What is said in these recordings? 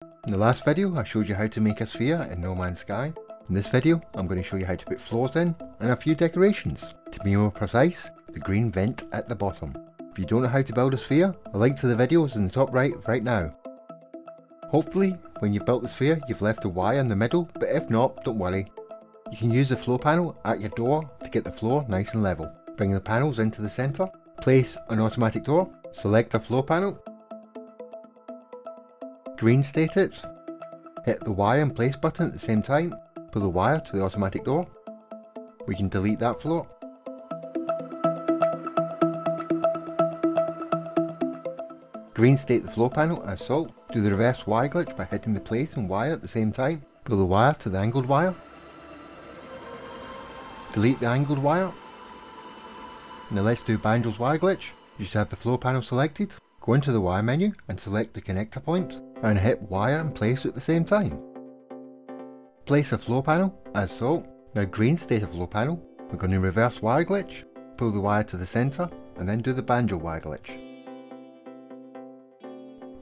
In the last video I showed you how to make a sphere in No Man's Sky. In this video I'm going to show you how to put floors in and a few decorations. To be more precise, the green vent at the bottom. If you don't know how to build a sphere, a link to the video is in the top right now. Hopefully when you've built the sphere you've left a wire in the middle, but if not, don't worry. You can use the floor panel at your door to get the floor nice and level. Bring the panels into the centre, place an automatic door, select the floor panel, green state it, hit the wire and place button at the same time, pull the wire to the automatic door. We can delete that floor. Green state the floor panel as so. Do the reverse wire glitch by hitting the place and wire at the same time. Pull the wire to the angled wire. Delete the angled wire. Now let's do Banjo's wire glitch. You should have the floor panel selected. Go into the wire menu and select the connector point and hit wire and place at the same time. Place a floor panel as so. Now green state a floor panel. We're going to reverse wire glitch. Pull the wire to the centre and then do the Banjo wire glitch.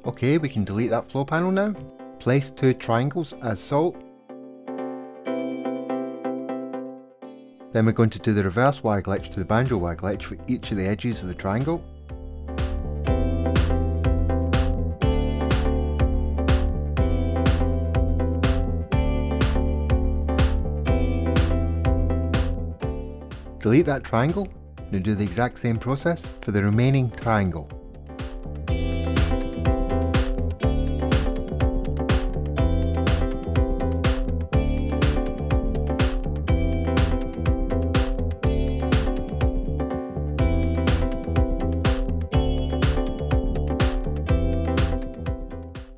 Okay, we can delete that floor panel now. Place two triangles as so. Then we're going to do the reverse wire glitch to the Banjo wire glitch for each of the edges of the triangle. Delete that triangle and do the exact same process for the remaining triangle.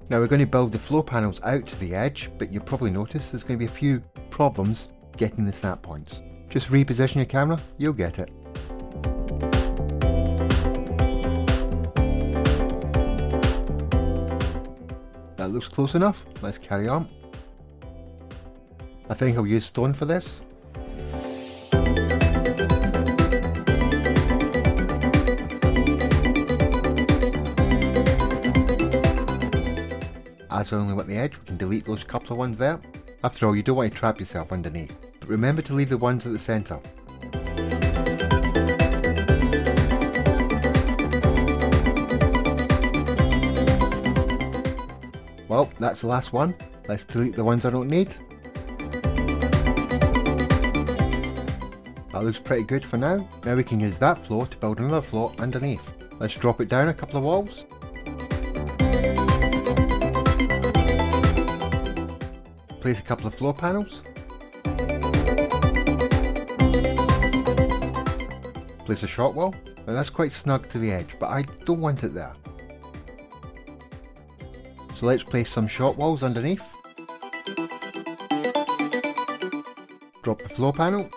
Now we're going to build the floor panels out to the edge, but you'll probably notice there's going to be a few problems getting the snap points. Just reposition your camera, you'll get it. That looks close enough, let's carry on. I think I'll use stone for this. As I only want the edge, we can delete those couple of ones there. After all, you don't want to trap yourself underneath. But remember to leave the ones at the centre. Well, that's the last one. Let's delete the ones I don't need. That looks pretty good for now. Now we can use that floor to build another floor underneath. Let's drop it down a couple of walls. Place a couple of floor panels. Place a short wall. Now that's quite snug to the edge, but I don't want it there. So let's place some short walls underneath. Drop the floor panel.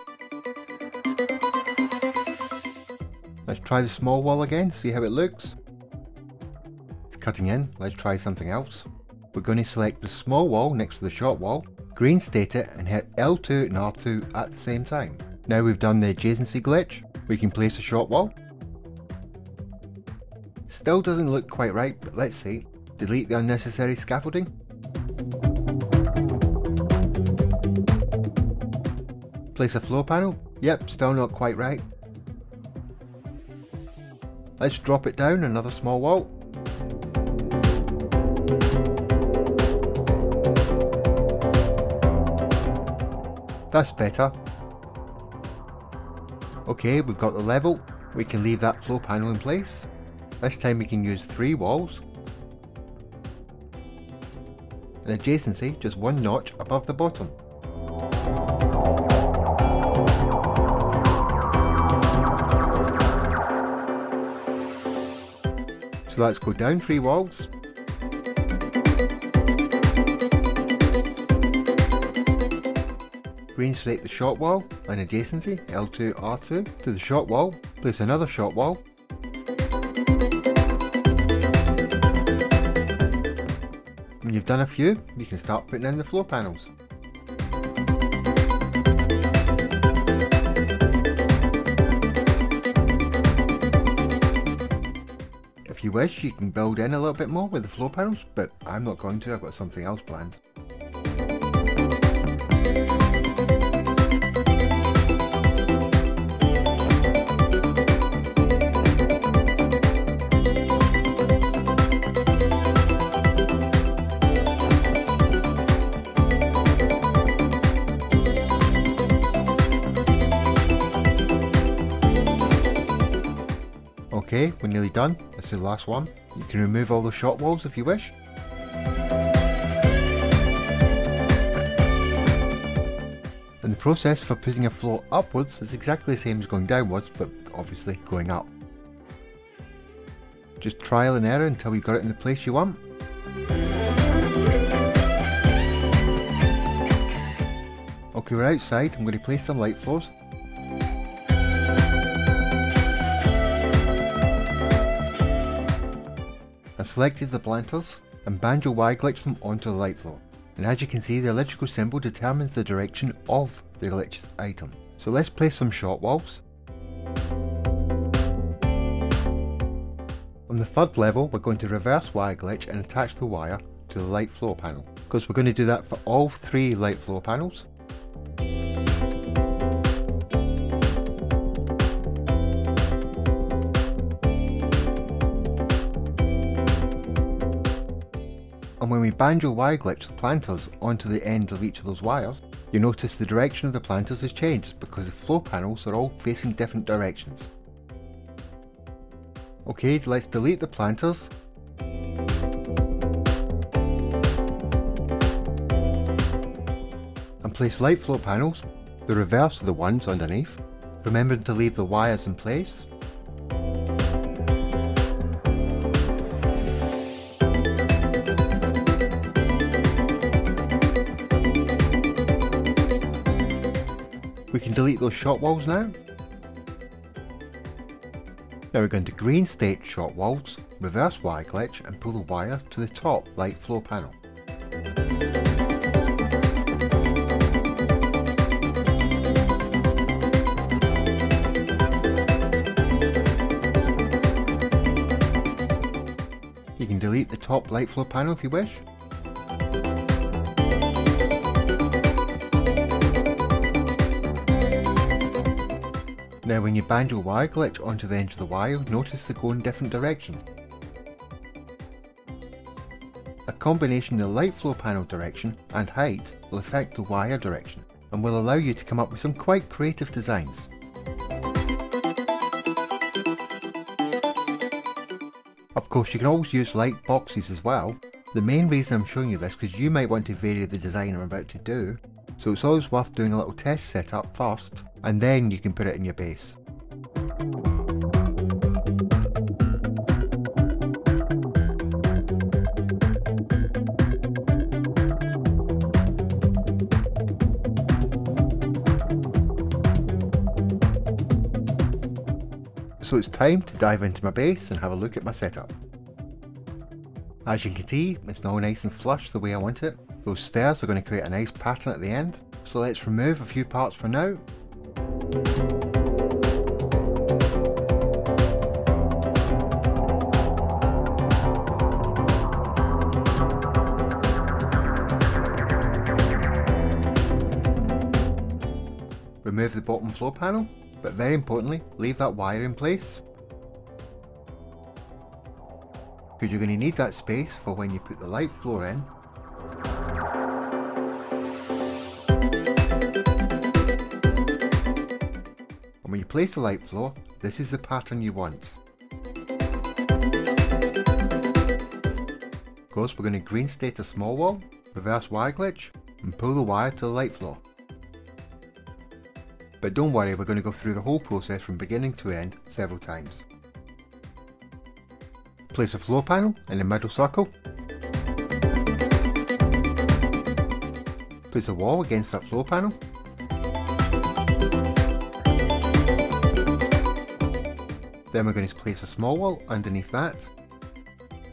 Let's try the small wall again, see how it looks. It's cutting in, let's try something else. We're going to select the small wall next to the short wall, green state it and hit L2 and R2 at the same time. Now we've done the adjacency glitch, we can place a short wall. Still doesn't look quite right, but let's see. Delete the unnecessary scaffolding. Place a floor panel. Yep, still not quite right. Let's drop it down another small wall. That's better. Okay, we've got the level. We can leave that floor panel in place. This time we can use 3 walls. An adjacency just 1 notch above the bottom. So let's go down 3 walls. Green select the short wall and adjacency L2 R2 to the short wall. Place another short wall. When you've done a few, you can start putting in the floor panels. you wish, you can build in a little bit more with the floor panels, but I'm not going to, I've got something else planned. Okay, we're nearly done. This is the last one. You can remove all the shot walls if you wish. And the process for putting a floor upwards is exactly the same as going downwards, but obviously going up. Just trial and error until you've got it in the place you want. Okay, we're outside. I'm going to place some light floors. I've selected the planters and Banjo Y-glitched them onto the light floor, and as you can see the electrical symbol determines the direction of the glitched item. So let's place some shot walls. On the third level we're going to reverse Y-glitch and attach the wire to the light floor panel, because we're going to do that for all 3 light floor panels. And when we Banjo Y-glitch the planters onto the end of each of those wires, you notice the direction of the planters has changed because the floor panels are all facing different directions. Okay, let's delete the planters. And place light floor panels, the reverse of the ones underneath, remembering to leave the wires in place. We can delete those shot walls now. Now we're going to green state shot walls, reverse Y-glitch and pull the wire to the top light floor panel. You can delete the top light floor panel if you wish. Now when you Banjo Y-glitch onto the edge of the wire, notice they go in different directions. A combination of the light floor panel direction and height will affect the wire direction and will allow you to come up with some quite creative designs. Of course you can always use light boxes as well. The main reason I'm showing you this is because you might want to vary the design I'm about to do, so it's always worth doing a little test setup first, and then you can put it in your base. So it's time to dive into my base and have a look at my setup. As you can see, it's now nice and flush the way I want it. Those stairs are going to create a nice pattern at the end, so let's remove a few parts for now. Remove the bottom floor panel, but very importantly, leave that wire in place, because you're going to need that space for when you put the light floor in. And when you place the light floor, this is the pattern you want. Of course, we're going to green state a small wall, reverse Y-glitch, and pull the wire to the light floor. But don't worry, we're going to go through the whole process from beginning to end several times. Place a floor panel in the middle circle. Place a wall against that floor panel. Then we're going to place a small wall underneath that.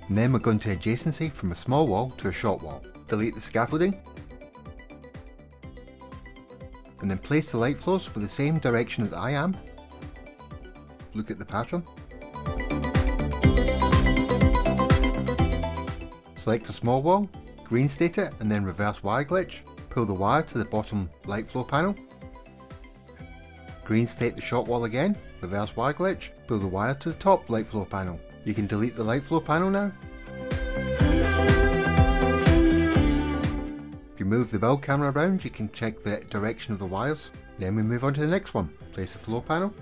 And then we're going to adjacency from a small wall to a short wall. Delete the scaffolding. And then place the light floors with the same direction that I am. Look at the pattern. Select a small wall, green state it and then reverse wire glitch. Pull the wire to the bottom light flow panel. Green state the short wall again, reverse wire glitch, pull the wire to the top light flow panel. You can delete the light flow panel now. If you move the build camera around, you can check the direction of the wires. Then we move on to the next one. Place the floor panel.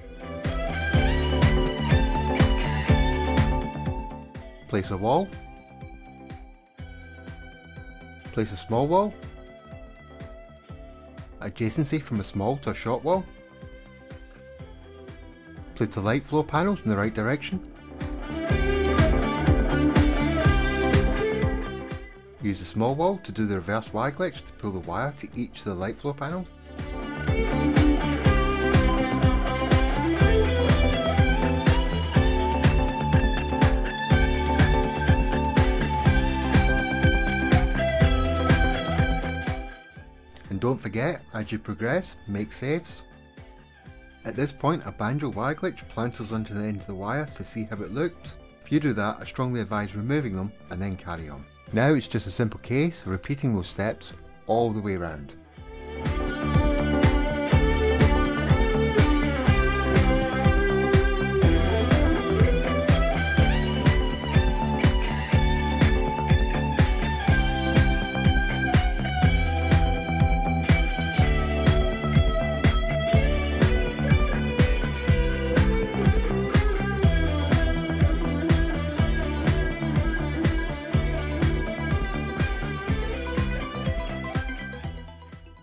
Place a wall. Place a small wall. Adjacency from a small to a short wall. Place the light flow panels in the right direction. Use the small wall to do the reverse wire glitch to pull the wire to each of the light flow panels. And don't forget, as you progress, make saves. At this point, a Banjo wire glitch plants us onto the end of the wire to see how it looked. If you do that, I strongly advise removing them and then carry on. Now it's just a simple case of repeating those steps all the way around.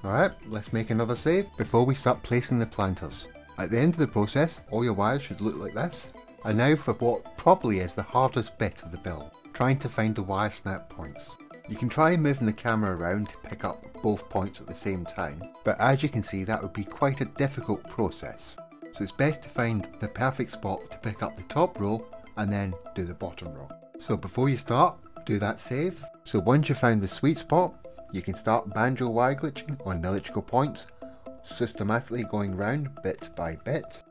Alright, let's make another save before we start placing the planters. At the end of the process, all your wires should look like this. And now for what probably is the hardest bit of the build, trying to find the wire snap points. You can try moving the camera around to pick up both points at the same time, but as you can see that would be quite a difficult process. So it's best to find the perfect spot to pick up the top row and then do the bottom row. So before you start, do that save. So once you've found the sweet spot, you can start Banjo wire glitching on the electrical points, systematically going round bit by bit.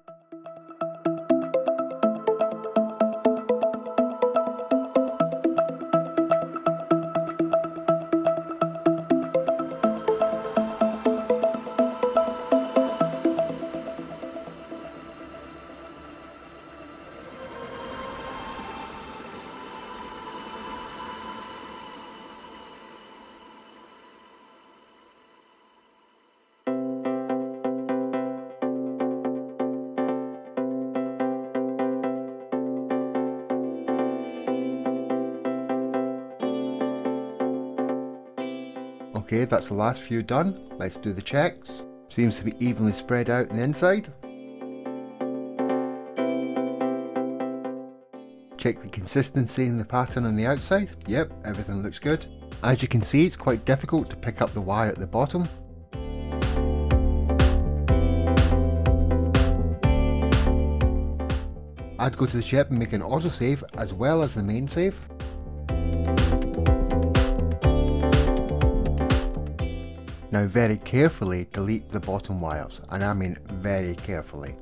Okay, that's the last few done. Let's do the checks. Seems to be evenly spread out on the inside. Check the consistency in the pattern on the outside. Yep, everything looks good. As you can see, it's quite difficult to pick up the wire at the bottom. I'd go to the ship and make an autosave as well as the main save. Now very carefully delete the bottom wires, and I mean very carefully.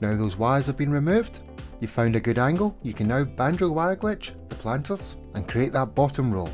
Now those wires have been removed. You found a good angle. You can now Banjo wire glitch the planters and create that bottom row.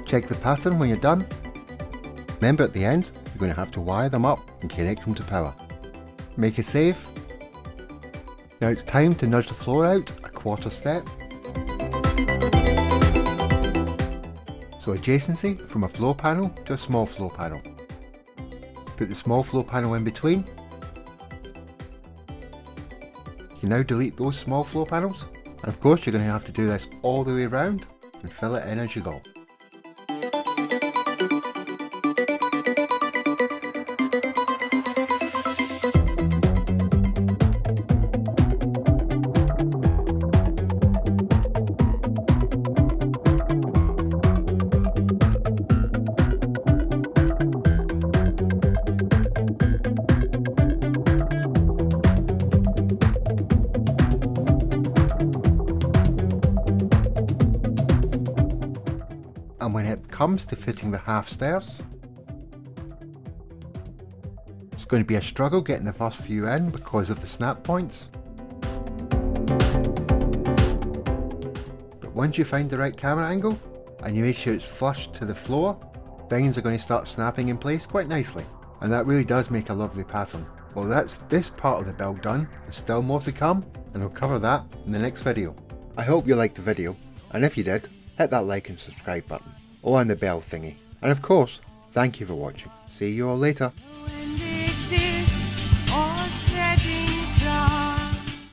Check the pattern when you're done. Remember, at the end, you're going to have to wire them up and connect them to power. Make a save. Now it's time to nudge the floor out a quarter step. So adjacency from a floor panel to a small floor panel. Put the small floor panel in between. You now delete those small floor panels, and of course you're going to have to do this all the way around and fill it in as you go. And when it comes to fitting the half stairs, it's going to be a struggle getting the first few in because of the snap points. But once you find the right camera angle and you make sure it's flush to the floor, things are going to start snapping in place quite nicely. And that really does make a lovely pattern. Well, that's this part of the build done. There's still more to come, and I'll cover that in the next video. I hope you liked the video, and if you did, hit that like and subscribe button, or on the bell thingy. And of course, thank you for watching. See you all later.